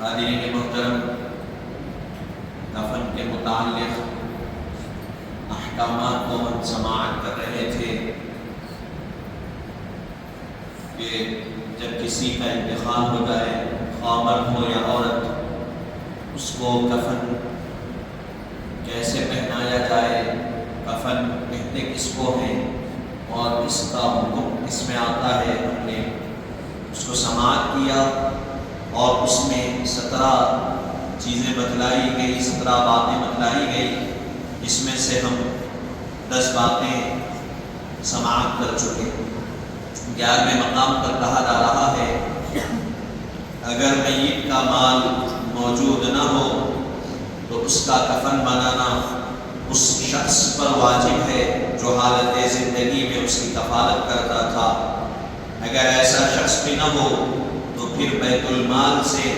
حاضرین محترم، کفن کے متعلق احکامات کو ہم سماعت کر رہے تھے کہ جب کسی کا انتقال ہو جائے، خواہ مرد ہو یا عورت، اس کو کفن کیسے پہنایا جائے، کفن کہتے کس کو ہیں اور اس کا حکم کس میں آتا ہے۔ ہم نے اس کو سماعت کیا اور اس میں 17 چیزیں بتلائی گئی، 17 باتیں بتلائی گئی، جس میں سے ہم 10 باتیں سماعت کر چکے۔ 11ویں مقام پر کہا جا رہا ہے اگر میت کا مال موجود نہ ہو تو اس کا کفن بنانا اس شخص پر واجب ہے جو حالت زندگی میں اس کی کفالت کرتا تھا۔ اگر ایسا شخص بھی نہ ہو تو پھر بیت المال سے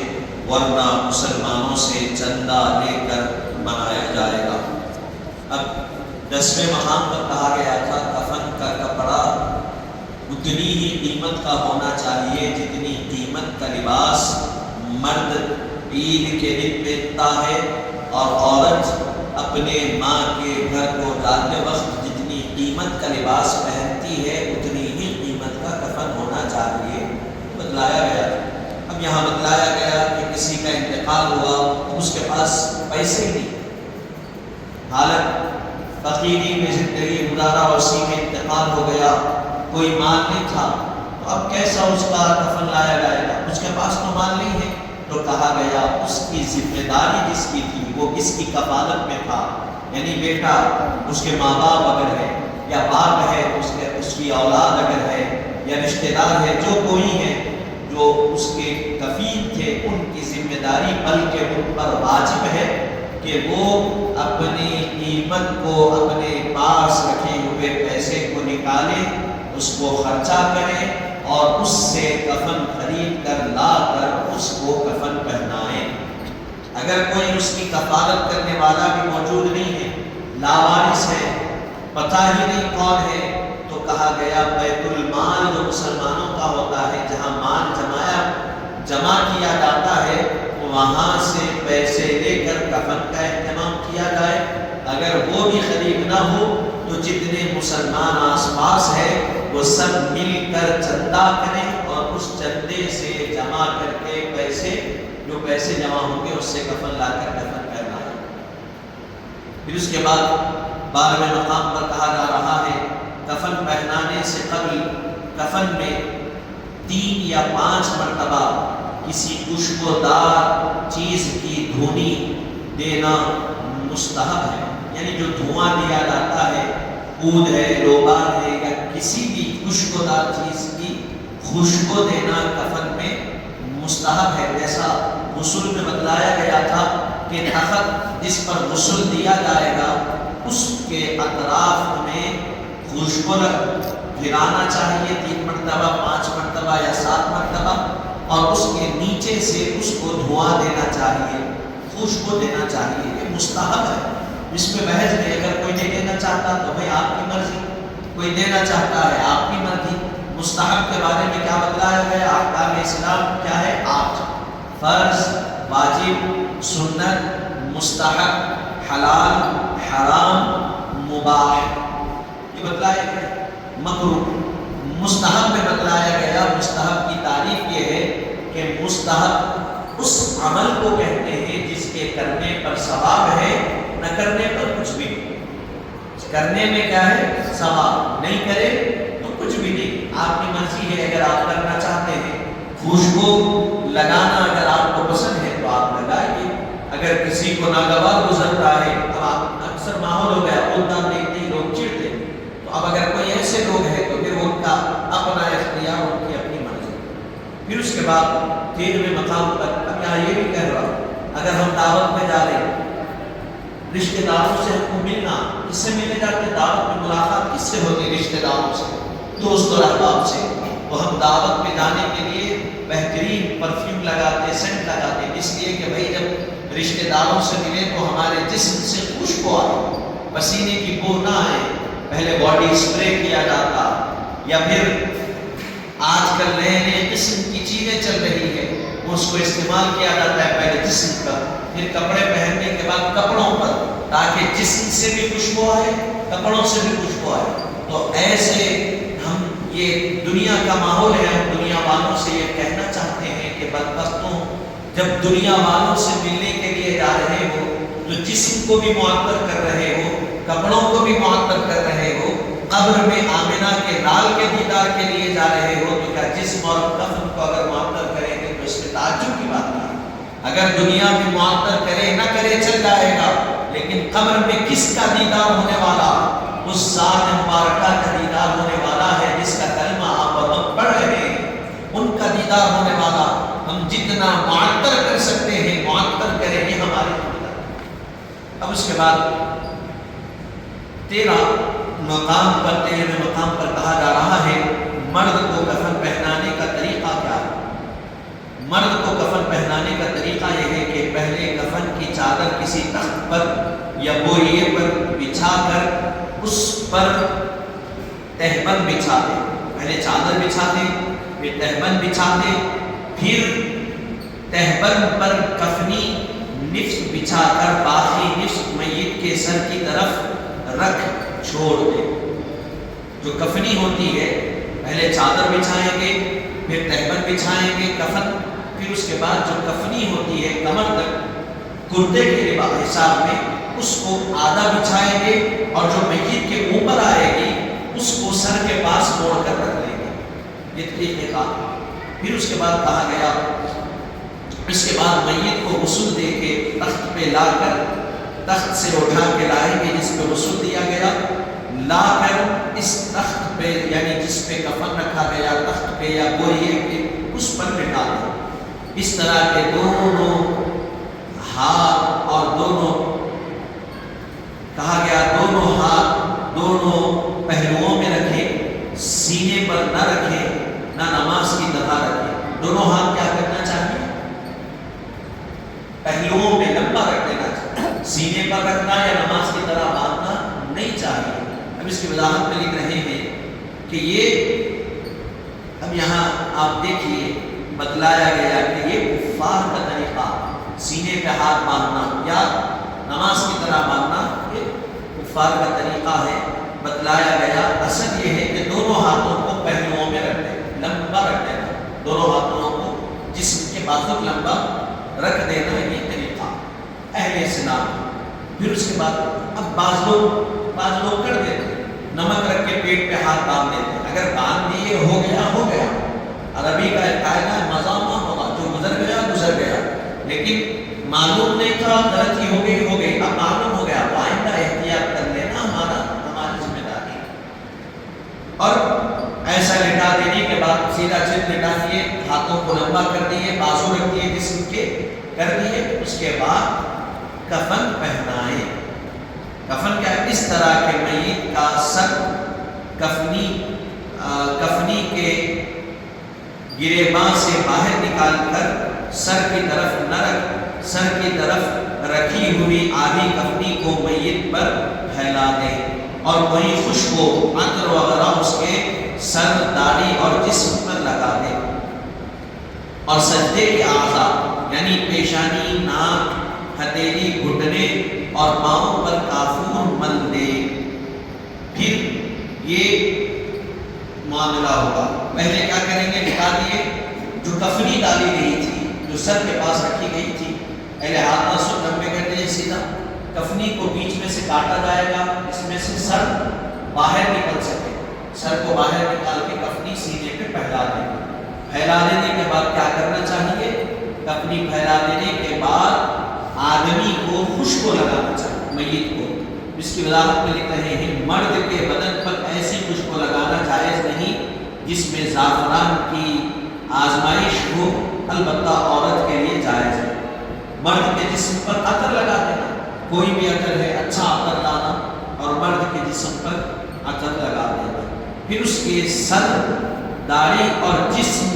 ورنہ مسلمانوں سے چندہ لے کر بنایا جائے گا۔ اب 10ویں مقام پر کہا گیا تھا کفن کا کپڑا اتنی ہی قیمت کا ہونا چاہیے جتنی قیمت کا لباس مرد عید کے دن پہنتا ہے اور عورت اپنے ماں کے گھر کو جاتے وقت جتنی قیمت کا لباس پہنتی ہے اتنی ہی قیمت کا کفن ہونا چاہیے، بتلایا گیا۔ اب یہاں بتلایا گیا کہ کسی کا انتقال ہوا تو اس کے پاس پیسے نہیں، حالت فقیری میں زندگی گزارا، اسی میں انتقال ہو گیا، کوئی مال نہیں تھا، تو اب کیسا اس کا کفن لایا جائے گا؟ اس کے پاس تو مال نہیں ہے، تو کہا گیا اس کی ذمہ داری جس کی تھی، وہ کس کی کفالت میں تھا، یعنی بیٹا، اس کے ماں باپ اگر ہے یا باپ ہے، اس کی اولاد اگر ہے یا رشتہ دار ہے، جو کوئی ہے جو اس کے کفیل تھے، ان کی ذمہ داری بلکہ ان پر واجب ہے کہ وہ اپنی قیمت کو اپنے پاس رکھے ہوئے پیسے کو نکالے، اس کو خرچہ کرے اور اس سے کفن خرید کر لا کر اس کو کفن پہنائے۔ اگر کوئی اس کی کفالت کرنے والا بھی موجود نہیں ہے، لاوارث ہے، پتہ ہی نہیں کون ہے، تو کہا گیا بیت المال جو مسلمانوں کا ہوتا ہے، جہاں مال جمع کیا جاتا ہے، وہاں سے پیسے لے کر کفن کا اہتمام کیا جائے۔ اگر وہ بھی خرید نہ ہو تو جتنے مسلمان آس پاس ہے وہ سب مل کر چندہ کریں اور اس چندے سے جمع کر کے جو پیسے جمع ہوں گے اس سے کفن لا کر کفن پہنائیں۔ پھر اس کے بعد 12ویں مقام پر کہا جا رہا ہے کفن پہنانے سے قبل کفن میں 3 یا 5 مرتبہ کسی خوشبودار چیز کی دھونی دینا مستحب ہے، یعنی جو دھواں دیا جاتا ہے، عود ہے، روبان ہے یا کسی بھی خوشبودار چیز کی خوشبو دینا کفن میں مستحب ہے۔ جیسا غسل میں بتلایا گیا تھا کہ تخت جس پر غسل دیا جائے گا اس کے اطراف میں خوشبو پھرانا چاہیے 3 مرتبہ، 5 مرتبہ یا 7 مرتبہ، اور اس کے نیچے سے اس کو دھواں دینا چاہیے، خوشبو دینا چاہیے۔ یہ مستحب ہے، اس میں بحث نہیں۔ اگر کوئی نہیں دینا چاہتا تو بھائی آپ کی مرضی، کوئی دینا چاہتا ہے آپ کی مرضی۔ مستحب کے بارے میں کیا بتلایا گیا؟ احکام اسلام کیا ہے؟ 8: فرض، واجب، سنت، مستحب، حلال، حرام، مباح، یہ بتلایا گیا۔ مکروہ، مستحب میں بتلایا گیا، مستحب کی تعریف یہ ہے کہ مستحب اس عمل کو کہتے ہیں جس کے کرنے پر ثواب ہے، نہ کرنے پر کچھ بھی نہیں۔ کرنے میں کیا ہے؟ ثواب، نہیں کرے تو کچھ بھی نہیں۔ آپ کی مرضی ہے، اگر آپ کرنا چاہتے ہیں، خوشبو لگانا اگر آپ کو پسند ہے تو آپ لگائیے۔ اگر کسی کو ناگوار گزرتا ہے، اب آپ اکثر ماحول ہو گیا بولتا دیکھتے لوگ چڑھتے، تو اب اگر کوئی ایسے لوگ ہیں تو پھر ان کا اپنا اختیار، ان کی اپنی مرضی۔ پھر اس کے بعد 13ویں مقام پر اب یہاں یہ بھی کہہ رہا ہوں اگر ہم دعوت میں جا رہے ہیں، رشتہ داروں سے ہم کو ملنا، کس سے ملے جاتے؟ دعوت میں ملاقات کس سے ہوتی؟ رشتہ داروں سے، دوست اور احباب سے۔ تو ہم دعوت میں جانے کے لیے بہترین پرفیوم لگاتے، سینٹ لگاتے، اس لیے کہ بھائی جب رشتہ داروں سے ملے تو ہمارے جسم سے خوشبو آئے، پسینے کی بو نہ آئے۔ پہلے باڈی اسپرے کیا جاتا، یا پھر آج کل نئے قسم کی چیزیں چل رہی ہے اس کو استعمال کیا جاتا ہے پہلے جسم پر، پھر کپڑے پہننے کے بعد کپڑوں پر، تاکہ جسم سے بھی خوشبو آئے، کپڑوں سے بھی خوشبو آئے۔ تو ایسے ہم یہ دنیا کا ماحول ہے، ہم دنیا والوں سے یہ کہنا چاہتے ہیں کہ بدبختوں، جب دنیا والوں سے ملنے کے لیے جا رہے ہو تو جسم کو بھی معطر کر رہے ہو، کپڑوں کو بھی معطر کر رہے ہو، قبر میں آمنہ کے لال کے دیدار کے لیے جا رہے ہو، تو کیا جسم اور کفن کو اگر معطر کریں گے تو اس میں تعجب کی بات نہیں۔ اگر دنیا میں معطر کرے نہ کرے چل جائے گا، لیکن قبر میں کس کا دیدار ہونے والا؟ اس ذات مبارکہ کا دیدار ہونے والا ہے جس کا کلمہ آپ اور ہم پڑھ رہے ہیں، ان کا دیدار ہونے والا۔ ہم جتنا معطر کر سکتے ہیں معطر کریں، یہ ہماری ذمہ داری۔ اب اس کے بعد 13ویں مقام پر کہا جا رہا ہے مرد کو کفن پہنانے کا طریقہ کیا ہے؟ مرد کو کفن پہنانے کا طریقہ یہ ہے کہ پہلے کفن کی چادر کسی تخت پر یا بوریے پر بچھا کر اس پر تہبند بچھا دے۔ پہلے چادر بچھا دے، پھر تہبند بچھا دے، پھر تہبند پر کفنی نصف بچھا کر باقی نصف میت کے سر کی طرف رکھ چھوڑ دے۔ جو کفنی ہوتی ہے پہلے چادر بچھائیں گے، پھر تہبند بچھائیں گے کفن، پھر اس کے بعد جو کفنی ہوتی ہے کمر تک کرتے کے حساب میں اس کو آدھا بچھائیں گے، اور جو میت کے اوپر آئے گی اس کو سر کے پاس موڑ کر رکھ لیں گے۔ یہ طریقے کا۔ پھر اس کے بعد کہا گیا اس کے بعد میت کو غسل دے کے تخت پہ لا کر، تخت سے اٹھا کے لائیں گے جس پہ غسل دیا گیا، لا کر اس تخت پہ یعنی جس پہ کفن رکھا گیا تخت پہ یا بوریے پہ اس پر بٹھا دیں۔ اس طرح کے دونوں ہاتھ اور دونوں کہا گیا دونوں ہاتھ دونوں پہلوؤں میں رکھے، سینے پر نہ رکھے، نہ نماز کی طرح رکھے۔ دونوں ہاتھ کیا کرنا چاہیے؟ پہلوؤں میں لمبا رکھ دینا چاہیے، سینے پر رکھنا یا نماز کی طرح باندھنا نہیں چاہیے۔ اب اس کی وضاحت میں لکھ رہے ہیں کہ یہ اب یہاں آپ دیکھیے بتلایا گیا کہ یہ کفار کا طریقہ، سینے پہ ہاتھ باندھنا یا نماز کی طرح باندھنا یہ کفار کا طریقہ ہے۔ بتلایا گیا اصل یہ ہے کہ دونوں ہاتھوں کو پہلوؤں میں رکھ دینا، لمبا رکھ دینا، دونوں ہاتھوں کو جسم کے بازو لمبا رکھ دینا، یہ طریقہ اہل اسلام۔ پھر اس کے بعد اب بعض لوگ کر دیتے نمک رکھ کے پیٹ پہ ہاتھ باندھ دیتے، اگر باندھ دیے ہو گیا۔ عربی کا ایک قاعدہ ہے مزہ نہ ہوگا، جو گزر گیا، لیکن معلوم نہیں تھا، غلطی ہو گئی، اب معلوم ہو گیا، آئندہ احتیاط کر لینا ہماری ذمہ داری۔ اور ایسا لٹا دینے کے بعد سیدھا چت لٹا دیے، ہاتھوں کو لمبا کر دیے، بازو رکھ دیے جسم کے کر دیے، اس کے بعد کفن پہنائے۔ کفن کیا ہے؟ اس طرح کے میت کا سر کفنی کے گریباں سے باہر نکال کر سر کی طرف رکھی ہوئی آدھی کفنی کو میت پر پھیلا دیں، اور وہی خوشبو عطر وغیرہ اس کے سر، داڑھی اور جسم پر لگا دیں، اور سجدے کے اعضاء یعنی پیشانی، ناک، ہتھیلی، گھٹنے اور پاؤں پر کافور مل دے۔ پھر یہ معاملہ ہوگا، پہلے کیا کریں گے؟ لٹا دیے، جو کفنی ڈالی گئی تھی، جو سر کے پاس رکھی گئی تھی، اہل ہاتھ ناسو لمبے کرتے ہیں سیدھا، کفنی کو بیچ میں سے کاٹا جائے گا، اس میں سے سر باہر نکل سکے، سر کو باہر نکال کے کفنی سینے پہ پھیلا دیں گے۔ پھیلا دینے کے بعد کیا کرنا چاہیے؟ کفنی پھیلا دینے کے بعد آدمی کو خوشبو لگانا چاہیے، میت کو۔ اس کی وضاحت میں لکھ رہے ہیں مرد کے بدن پر ایسی خوشبو لگانا جائز نہیں جس میں زعفران کی آزمائش ہو، البتہ عورت کے لیے جائز ہے۔ مرد کے جسم پر عطر لگا دینا، کوئی بھی عطر ہے، اچھا عطر لانا اور مرد کے جسم پر عطر لگا دینا، پھر اس کے سر، داڑھی اور جسم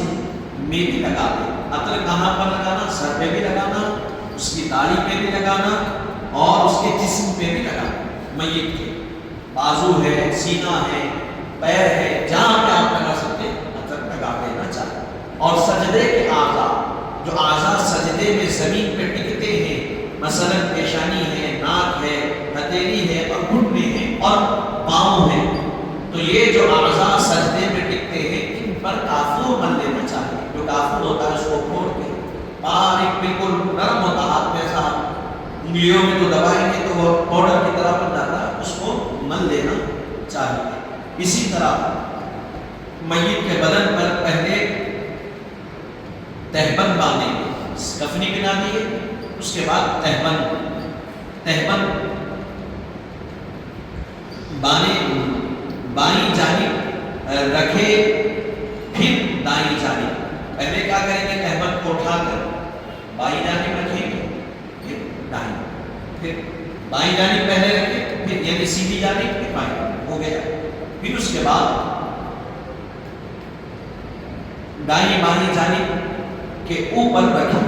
میں بھی لگا دینا۔ عطر کہاں پر لگانا؟ سر پہ بھی لگانا، اس کی داڑھی پہ بھی لگانا اور اس کے جسم پہ بھی لگانا۔ میت کے بازو ہے، سینہ ہے، پیر ہے، جہاں پہ آپ لگا سکتے عطر لگا دینا چاہیے۔ اور سجدے کے اعضاء جو اعضاء سجدے میں زمین پہ ٹکتے ہیں، مثلا پیشانی ہے، ناک ہے، ہتھیلی ہے اور گھٹنے ہیں اور پاؤں ہے، تو یہ جو اعضاء سجدے میں ٹکتے ہیں ان پر کافور مل لینا چاہیے. جو کافور ہوتا ہے اس کو پھوڑ کے باریک بالکل نرم ہوتا ہاتھ میں ایسا انگلیوں میں تو دبائیں گے تو وہ پاؤڈر کی طرح بن جاتا ہے، اس کو مل لینا چاہیے. اسی طرح میت کے بدن پر پہلے تہبند باندھیں گے، کفنی بنا دیے، اس کے بعد تہبند بائیں جانب رکھے، پھر دائیں جانب. پہلے کیا کریں گے؟ تہبند کو اٹھا کر بائیں جانب رکھیں گے، پھر دائیں، پھر بائیں جانب پہلے رکھیں، پھر یعنی سیدھی جانب، پھر بائیں، ہو گیا. پھر اس کے بعد دائیں بائیں جانب کے اوپر رکھیں،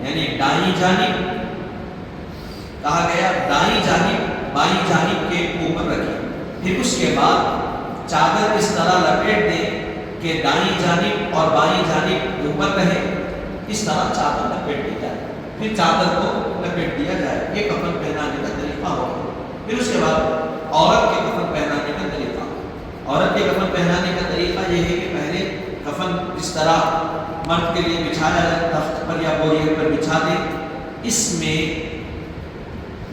یعنی دائیں جانب کہا گیا، دائیں جانب بائیں جانب کے اوپر رکھیں. پھر اس کے بعد چادر اس طرح لپیٹ دیں کہ دائیں جانب اور بائیں جانب اوپر رہے، اس طرح چادر لپیٹ دی جائے. پھر چادر کو لپیٹ دیا جائے. یہ کفن پہنانے کا طریقہ ہوگا. پھر اس کے بعد عورت کے کفن پہنانے کا طریقہ. عورت کے کفن پہنانے کا طریقہ یہ ہے کہ پہلے کفن اس طرح مرد کے لیے بچھایا جائے، تخت پر یا بوریے پر بچھا دیں.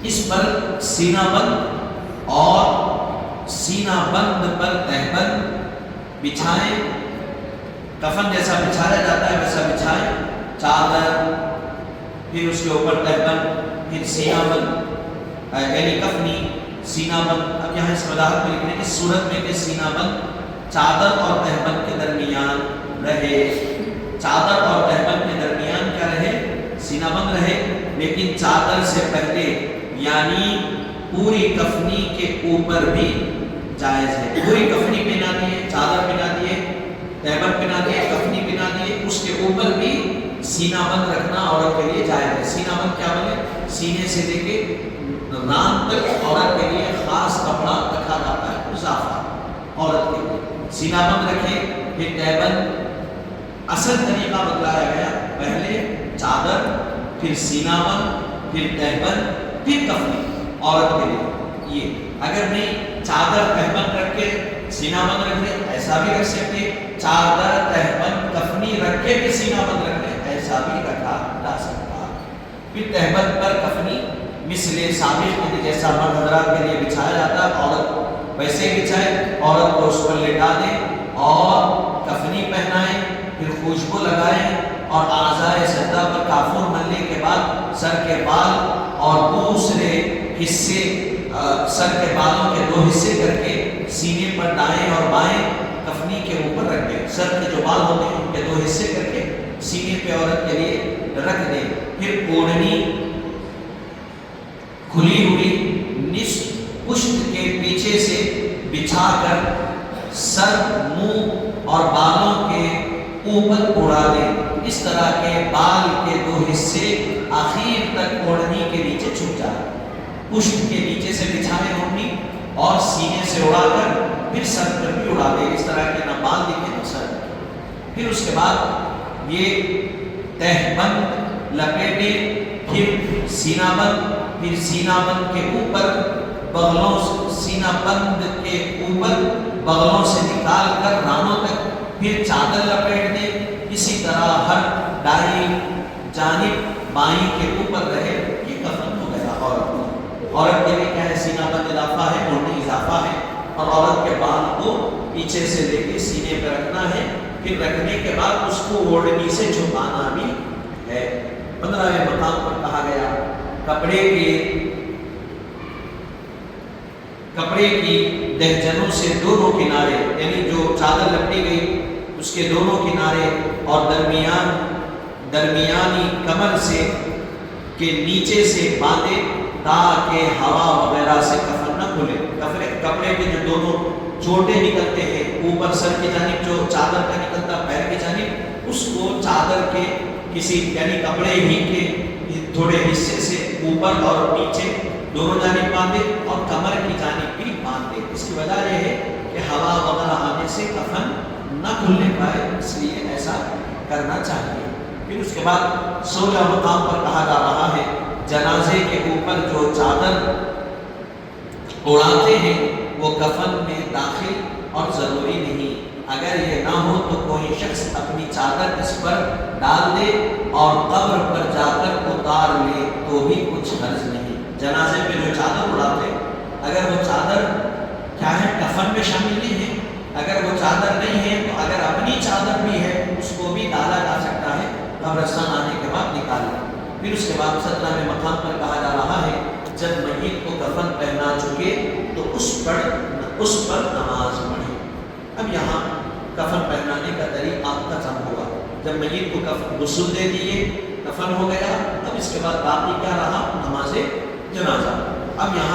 اس پر سینہ بند اور سینہ بند پر تہبند بچھائیں. کفن جیسا بچھایا جاتا ہے ویسا بچھائیں، چادر، پھر اس کے اوپر تہبند، پھر سینہ بند، یعنی کفنی سینہ بند. اب یہاں اس وضاحت میں لکھنے اس صورت میں کہ سینہ بند چادر اور تہبند کے درمیان رہے. چادر اور تہبند کے درمیان کیا رہے؟ سینہ بند رہے، لیکن چادر سے پہلے یعنی پوری کفنی کے اوپر بھی جائز ہے. پوری کفنی پہنا دیے، چادر پہنا دیے، تہبند پہنا دیے، کفنی پہنا دیے، اس کے اوپر بھی سینہ بند رکھنا عورت کے لیے جائز ہے. سینہ بند کیا بولے؟ سینے سے لے کے ران تک عورت کے لیے خاص کپڑا رکھا جاتا ہے، اضافہ عورت کے لیے. سینہ بند رکھے، پھر تہبند. اصل طریقہ بتلایا گیا، پہلے چادر، پھر سینہ بند، پھر تہبند، پھر کفنی عورت کے لیے. یہ اگر نہیں چادر تہبند رکھ کے سینہ بند رکھ لے ایسا بھی رکھ سکتے، چادر تہبند کفنی رکھ کے بھی سینہ بند رکھ لے ایسا بھی رکھا جا سکتا. پھر تہبند پر کفنی مثل سابق میں جیسا مرد حضرات کے لیے بچھایا جاتا ہے عورت ویسے ہی بچھائے. عورت کو اس پر لٹا دیں اور کفنی پہنائیں، پھر خوشبو لگائیں اور اعضائے سجدہ پر کافور ملنے کے بعد سر کے بال اور دوسرے حصے سر کے بالوں کے 2 حصے کر کے سینے پر دائیں اور بائیں کفنی کے اوپر رکھ دیں. سر کے جو بال ہوتے ہیں ان کے 2 حصے کر کے سینے پہ عورت کے لیے رکھ دیں. پھر اوڑھنی کھلی ہوئی نصف پشت کے پیچھے سے بچھا کر سر، منہ اور بالوں کے اوپر اڑا دیں. اس طرح کے بال کے 2 حصے آخر تک اوڑھنی کے نیچے چھپ جائیں. پشت کے نیچے سے بچھائیں اوڑھنی اور سینے سے اڑا کر پھر سر پر بھی اڑا دیں. اس طرح کے نہ بال دکھیں نہ سر. پھر اس کے بعد یہ تہبند لپیٹیں، پھر سینہ بند، پھر سینہ بند کے اوپر بغلوں، سینہ بند کے اوپر بغلوں سے نکال کر رانوں تک، پھر چادر لپیٹ دیں. اسی طرح ہر دائیں جانب بائیں کے اوپر رہے. یہ کفن ہو گیا عورت کو. عورت کے لیے کیا ہے؟ سینہ بند اضافہ ہے، اوڑھنی اضافہ ہے، اور عورت کے بال کو پیچھے سے لے کے سینے پہ رکھنا ہے. پھر رکھنے کے بعد اس کو اوڑھنی سے چھپانا بھی ہے. 15ویں مقام پر کہا گیا کپڑے کی دہجنوں سے دونوں کنارے، یعنی جو چادر لپٹی گئی اس کے دونوں کنارے اور درمیانی کمر سے کے نیچے سے باندھے تاکہ ہوا وغیرہ سے کفن نہ کھلے. کپڑے کے جو دونوں چوٹے نکلتے ہیں، اوپر سر کی جانب جو چادر کا نکلتا پیر کی جانب، اس کو چادر کے کسی یعنی کپڑے ہی کے تھوڑے حصے سے اوپر اور نیچے دونوں جانب باندھے اور کمر کی جانب بھی باندھے. اس کی وجہ یہ ہے کہ ہوا وغیرہ آنے سے کفن نہ کھلنے پائے، اس لیے ایسا کرنا چاہیے. پھر اس کے بعد 16 مقام پر کہا جا رہا ہے جنازے کے اوپر جو چادر اڑاتے ہیں وہ کفن میں داخل اور ضروری نہیں، اگر یہ نہ ہو تو کوئی شخص اپنی چادر اس پر ڈال دے اور قبر پر جا کر اتار لے تو بھی کچھ حرج نہیں۔ جنازے پہ جو چادر اڑاتے اگر وہ چادر کیا ہے کفن میں شامل نہیں ہے، اگر وہ چادر نہیں ہے تو اگر اپنی چادر بھی ہے اس کو بھی ڈالا جا سکتا ہے، قبرستان آنے کے بعد نکالا۔ پھر اس کے بعد 17ویں مقام پر کہا جا رہا ہے جب میت کو کفن پہنا چکے تو اس پر نماز پڑھے۔ اب یہاں کفن پہنانے کا طریقہ ختم ہوگا۔ جب میت کو غسل دے دیے، کفن ہو گیا، اب اس کے بعد باقی کیا رہا؟ نماز جنازہ۔ اب یہاں